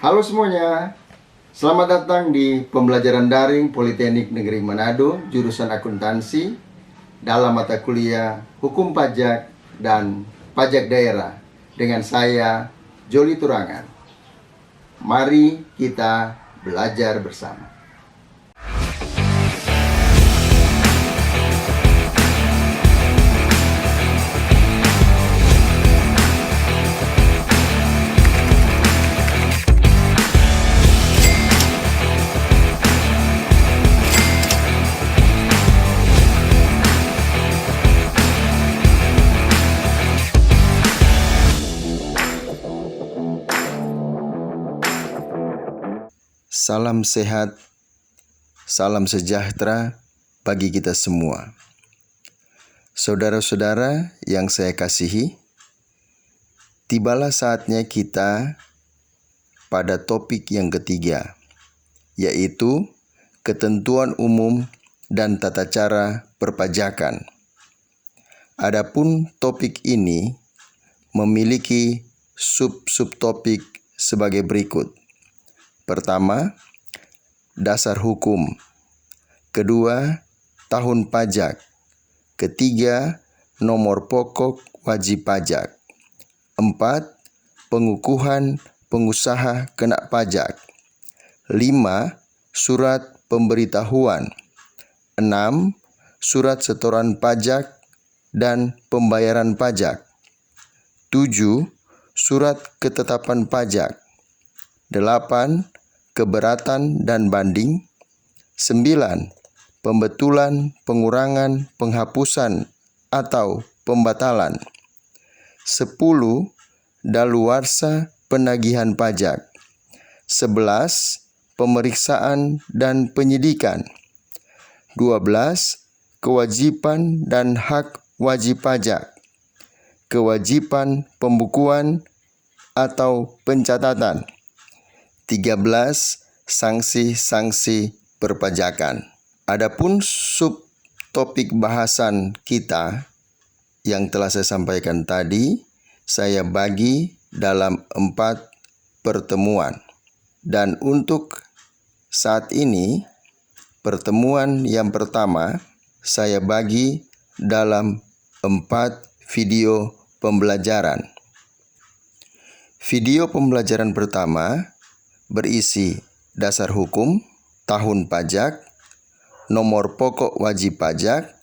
Halo semuanya, selamat datang di pembelajaran daring Politeknik Negeri Manado, jurusan akuntansi, dalam mata kuliah Hukum Pajak dan Pajak Daerah, dengan saya, Joli Turangan. Mari kita belajar bersama. Salam sehat, salam sejahtera bagi kita semua. Saudara-saudara yang saya kasihi, tibalah saatnya kita pada topik yang ketiga, yaitu ketentuan umum dan tata cara perpajakan. Adapun topik ini memiliki subtopik sebagai berikut. Pertama, dasar hukum. Kedua, tahun pajak. Ketiga, nomor pokok wajib pajak. 4, pengukuhan pengusaha kena pajak. 5, surat pemberitahuan. 6, surat setoran pajak dan pembayaran pajak. 7, surat ketetapan pajak. 8, keberatan dan banding. 9, pembetulan, pengurangan, penghapusan atau pembatalan. 10, daluarsa penagihan pajak. 11, pemeriksaan dan penyidikan. 12, kewajiban dan hak wajib pajak. Kewajiban pembukuan atau pencatatan. 13, sanksi-sanksi perpajakan. Adapun subtopik bahasan kita yang telah saya sampaikan tadi, saya bagi dalam 4 pertemuan. Dan untuk saat ini, pertemuan yang pertama saya bagi dalam 4 video pembelajaran. Video pembelajaran pertama berisi dasar hukum, tahun pajak, nomor pokok wajib pajak,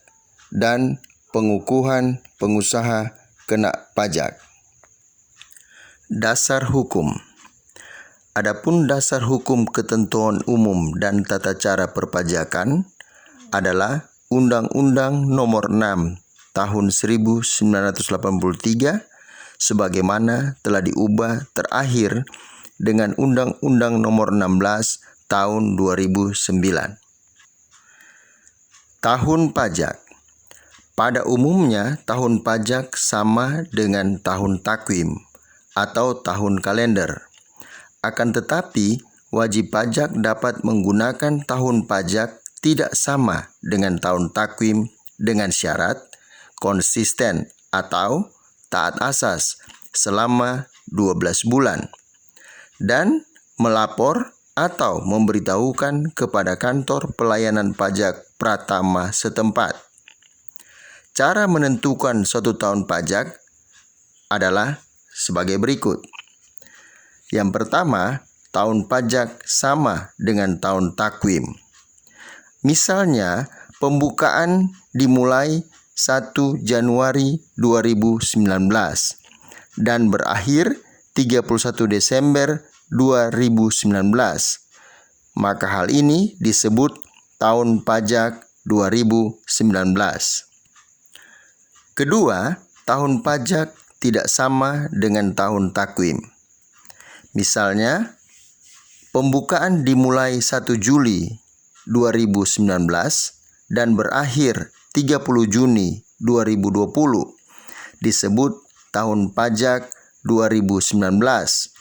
dan pengukuhan pengusaha kena pajak. Dasar hukum. Adapun dasar hukum ketentuan umum dan tata cara perpajakan adalah Undang-Undang Nomor 6 Tahun 1983 sebagaimana telah diubah terakhir dengan Undang-Undang Nomor 16 Tahun 2009. Tahun pajak. Pada umumnya, tahun pajak sama dengan tahun takwim atau tahun kalender. Akan tetapi, wajib pajak dapat menggunakan tahun pajak tidak sama dengan tahun takwim dengan syarat konsisten atau taat asas selama 12 bulan. Dan melapor atau memberitahukan kepada kantor pelayanan pajak pratama setempat. Cara menentukan suatu tahun pajak adalah sebagai berikut. Yang pertama, tahun pajak sama dengan tahun takwim. Misalnya, pembukaan dimulai 1 Januari 2019 dan berakhir 31 Desember 2019, maka hal ini disebut tahun pajak 2019. Kedua, tahun pajak tidak sama dengan tahun takwim. Misalnya, pembukaan dimulai 1 Juli 2019 dan berakhir 30 Juni 2020 disebut tahun pajak 2019.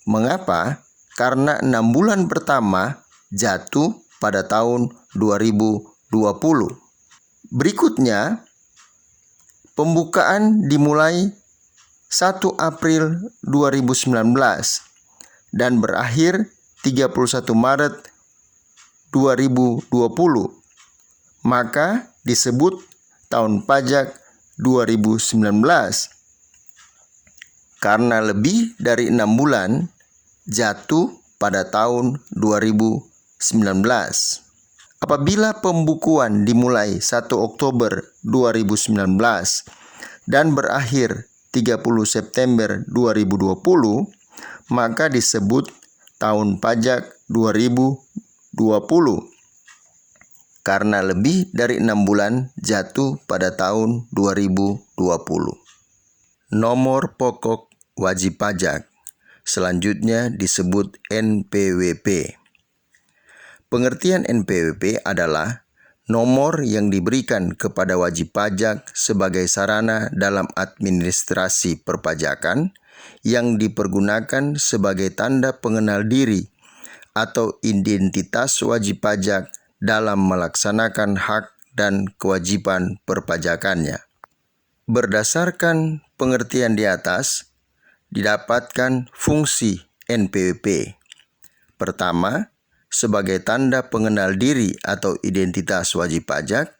Mengapa? Karena 6 bulan pertama jatuh pada tahun 2020. Berikutnya, pembukaan dimulai 1 April 2019 dan berakhir 31 Maret 2020, maka disebut tahun pajak 2019. Karena lebih dari 6 bulan jatuh pada tahun 2019. Apabila pembukuan dimulai 1 Oktober 2019 dan berakhir 30 September 2020, maka disebut tahun pajak 2020. Karena lebih dari 6 bulan jatuh pada tahun 2020. Nomor pokok wajib pajak selanjutnya disebut NPWP. Pengertian NPWP adalah nomor yang diberikan kepada wajib pajak sebagai sarana dalam administrasi perpajakan yang dipergunakan sebagai tanda pengenal diri atau identitas wajib pajak dalam melaksanakan hak dan kewajiban perpajakannya. Berdasarkan pengertian di atas, didapatkan fungsi NPWP. Pertama, sebagai tanda pengenal diri atau identitas wajib pajak.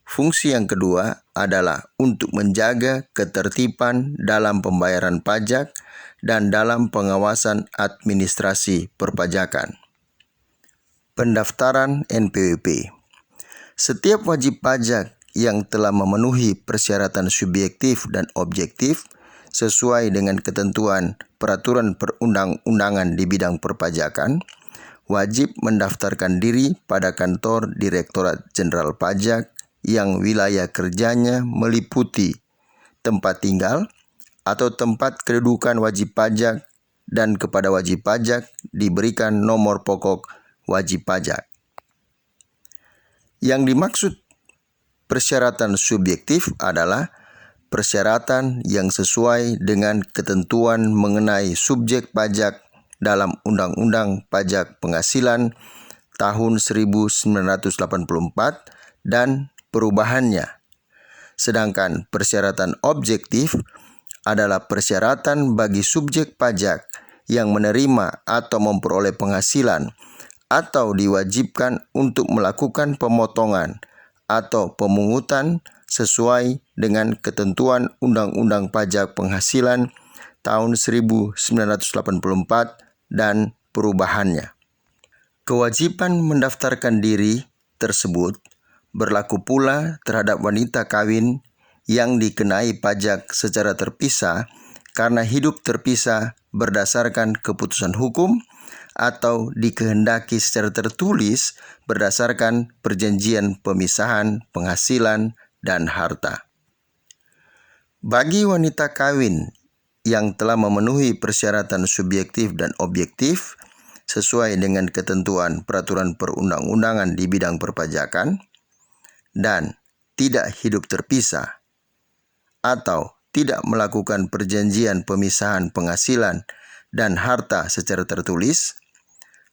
Fungsi yang kedua adalah untuk menjaga ketertiban dalam pembayaran pajak dan dalam pengawasan administrasi perpajakan. Pendaftaran NPWP. Setiap wajib pajak yang telah memenuhi persyaratan subjektif dan objektif sesuai dengan ketentuan peraturan perundang-undangan di bidang perpajakan, wajib mendaftarkan diri pada kantor Direktorat Jenderal Pajak yang wilayah kerjanya meliputi tempat tinggal atau tempat kedudukan wajib pajak, dan kepada wajib pajak diberikan nomor pokok wajib pajak. Yang dimaksud persyaratan subjektif adalah persyaratan yang sesuai dengan ketentuan mengenai subjek pajak dalam Undang-Undang Pajak Penghasilan tahun 1984 dan perubahannya. Sedangkan persyaratan objektif adalah persyaratan bagi subjek pajak yang menerima atau memperoleh penghasilan atau diwajibkan untuk melakukan pemotongan atau pemungutan sesuai dengan ketentuan Undang-Undang Pajak Penghasilan tahun 1984 dan perubahannya. Kewajiban mendaftarkan diri tersebut berlaku pula terhadap wanita kawin yang dikenai pajak secara terpisah karena hidup terpisah berdasarkan keputusan hukum atau dikehendaki secara tertulis berdasarkan perjanjian pemisahan penghasilan dan harta. Bagi wanita kawin yang telah memenuhi persyaratan subjektif dan objektif sesuai dengan ketentuan peraturan perundang-undangan di bidang perpajakan dan tidak hidup terpisah atau tidak melakukan perjanjian pemisahan penghasilan dan harta secara tertulis,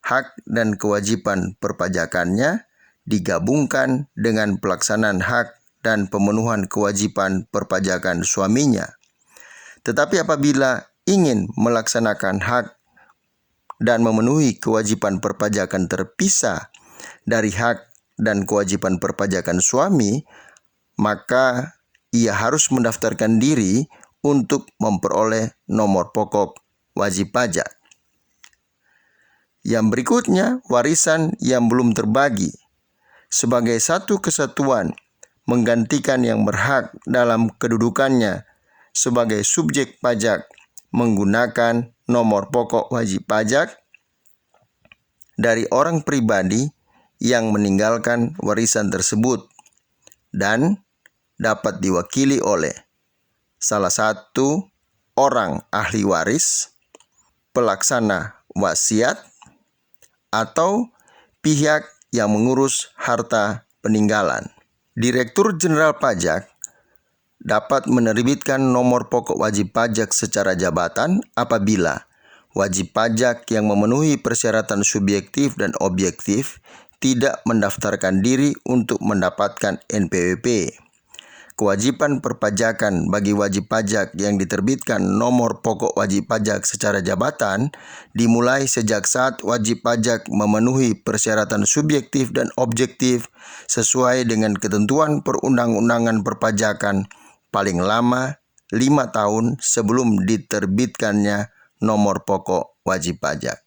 hak dan kewajiban perpajakannya digabungkan dengan pelaksanaan hak dan pemenuhan kewajiban perpajakan suaminya. Tetapi apabila ingin melaksanakan hak dan memenuhi kewajiban perpajakan terpisah dari hak dan kewajiban perpajakan suami, maka ia harus mendaftarkan diri untuk memperoleh nomor pokok wajib pajak. Yang berikutnya, warisan yang belum terbagi. Sebagai satu kesatuan, menggantikan yang berhak dalam kedudukannya sebagai subjek pajak menggunakan nomor pokok wajib pajak dari orang pribadi yang meninggalkan warisan tersebut dan dapat diwakili oleh salah satu orang ahli waris, pelaksana wasiat, atau pihak yang mengurus harta peninggalan. Direktur Jenderal Pajak dapat menerbitkan nomor pokok wajib pajak secara jabatan apabila wajib pajak yang memenuhi persyaratan subjektif dan objektif tidak mendaftarkan diri untuk mendapatkan NPWP. kewajiban perpajakan bagi wajib pajak yang diterbitkan nomor pokok wajib pajak secara jabatan dimulai sejak saat wajib pajak memenuhi persyaratan subjektif dan objektif sesuai dengan ketentuan perundang-undangan perpajakan paling lama 5 tahun sebelum diterbitkannya nomor pokok wajib pajak.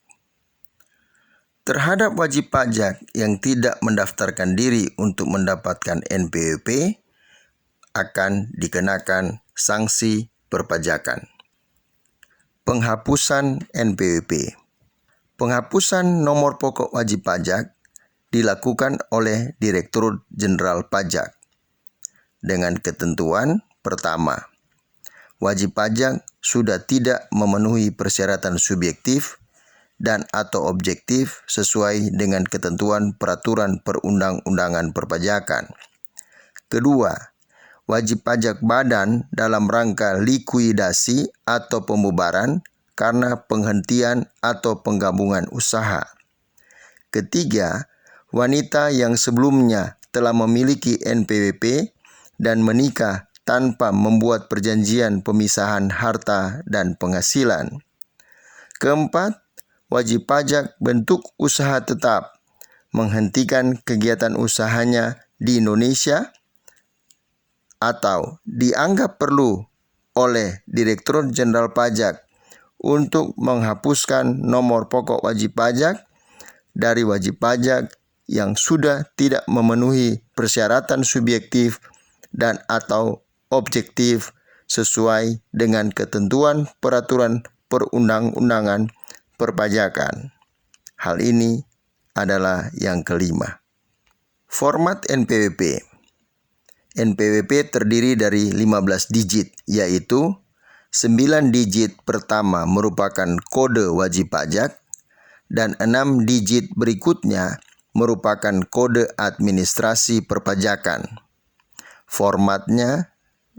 Terhadap wajib pajak yang tidak mendaftarkan diri untuk mendapatkan NPWP akan dikenakan sanksi perpajakan. Penghapusan NPWP. Penghapusan nomor pokok wajib pajak dilakukan oleh Direktur Jenderal Pajak dengan ketentuan pertama, wajib pajak sudah tidak memenuhi persyaratan subjektif dan atau objektif sesuai dengan ketentuan peraturan perundang-undangan perpajakan. Kedua, wajib pajak badan dalam rangka likuidasi atau pembubaran karena penghentian atau penggabungan usaha. Ketiga, wanita yang sebelumnya telah memiliki NPWP dan menikah tanpa membuat perjanjian pemisahan harta dan penghasilan. Keempat, wajib pajak bentuk usaha tetap menghentikan kegiatan usahanya di Indonesia atau dianggap perlu oleh Direktur Jenderal Pajak untuk menghapuskan nomor pokok wajib pajak dari wajib pajak yang sudah tidak memenuhi persyaratan subjektif dan atau objektif sesuai dengan ketentuan peraturan perundang-undangan perpajakan. Hal ini adalah yang kelima. Format NPWP. NPWP terdiri dari 15 digit, yaitu 9 digit pertama merupakan kode wajib pajak dan 6 digit berikutnya merupakan kode administrasi perpajakan. Formatnya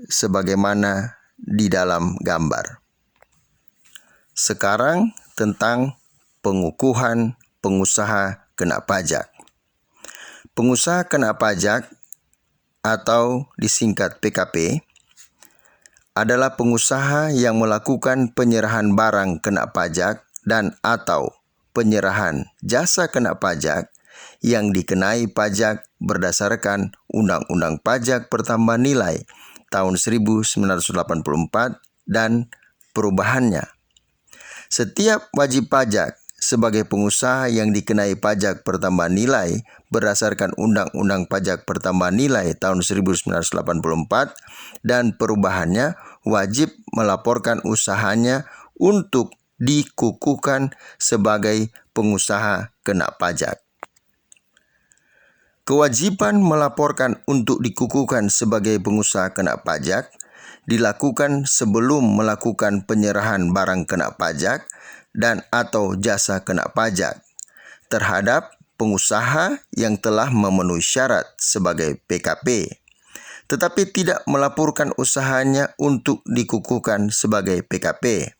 sebagaimana di dalam gambar. Sekarang tentang pengukuhan pengusaha kena pajak. Pengusaha kena pajak atau disingkat PKP adalah pengusaha yang melakukan penyerahan barang kena pajak dan atau penyerahan jasa kena pajak yang dikenai pajak berdasarkan Undang-Undang Pajak Pertambahan Nilai tahun 1984 dan perubahannya. Setiap wajib pajak sebagai pengusaha yang dikenai pajak pertambahan nilai berdasarkan Undang-Undang Pajak Pertambahan Nilai tahun 1984 dan perubahannya wajib melaporkan usahanya untuk dikukuhkan sebagai pengusaha kena pajak. Kewajiban melaporkan untuk dikukuhkan sebagai pengusaha kena pajak dilakukan sebelum melakukan penyerahan barang kena pajak dan atau jasa kena pajak terhadap pengusaha yang telah memenuhi syarat sebagai PKP, tetapi tidak melaporkan usahanya untuk dikukuhkan sebagai PKP.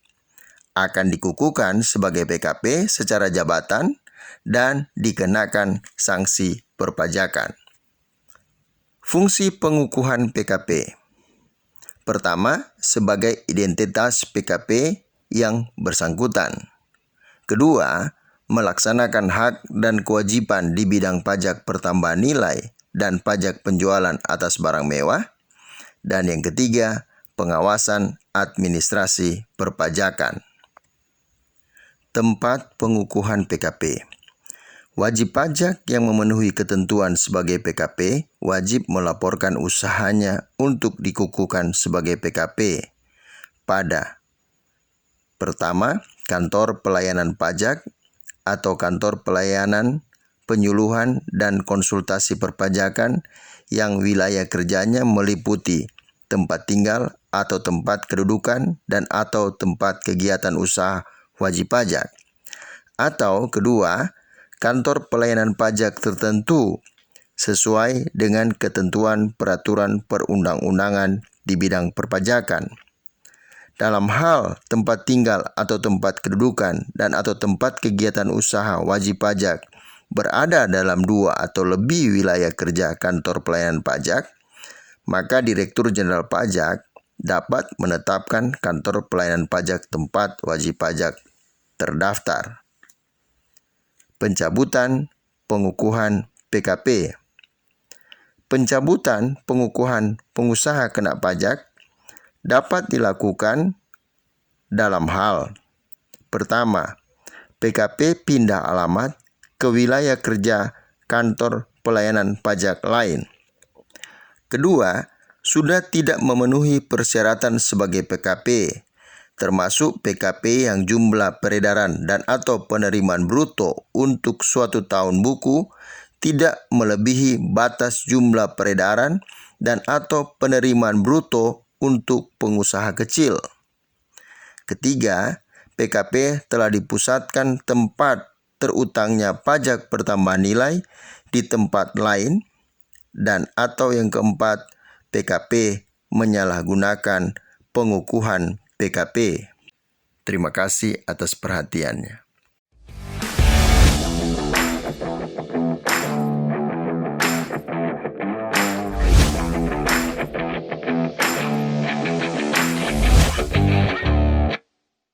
Akan dikukuhkan sebagai PKP secara jabatan dan dikenakan sanksi perpajakan. Fungsi pengukuhan PKP. Pertama, sebagai identitas PKP yang bersangkutan. Kedua, melaksanakan hak dan kewajiban di bidang pajak pertambahan nilai dan pajak penjualan atas barang mewah. Dan yang ketiga, pengawasan administrasi perpajakan. Tempat pengukuhan PKP. Wajib pajak yang memenuhi ketentuan sebagai PKP wajib melaporkan usahanya untuk dikukuhkan sebagai PKP pada pertama, kantor pelayanan pajak atau kantor pelayanan penyuluhan dan konsultasi perpajakan yang wilayah kerjanya meliputi tempat tinggal atau tempat kedudukan dan atau tempat kegiatan usaha wajib pajak. Atau kedua, kantor pelayanan pajak tertentu sesuai dengan ketentuan peraturan perundang-undangan di bidang perpajakan. Dalam hal tempat tinggal atau tempat kedudukan dan atau tempat kegiatan usaha wajib pajak berada dalam 2 atau lebih wilayah kerja kantor pelayanan pajak, maka Direktur Jenderal Pajak dapat menetapkan kantor pelayanan pajak tempat wajib pajak terdaftar. Pencabutan pengukuhan PKP. Pencabutan pengukuhan pengusaha kena pajak dapat dilakukan dalam hal: pertama, PKP pindah alamat ke wilayah kerja kantor pelayanan pajak lain. Kedua, sudah tidak memenuhi persyaratan sebagai PKP, termasuk PKP yang jumlah peredaran dan atau penerimaan bruto untuk suatu tahun buku tidak melebihi batas jumlah peredaran dan atau penerimaan bruto untuk pengusaha kecil. Ketiga, PKP telah dipusatkan tempat terutangnya pajak pertambahan nilai di tempat lain. Dan atau yang keempat, PKP menyalahgunakan pengukuhan PKP. Terima kasih atas perhatiannya.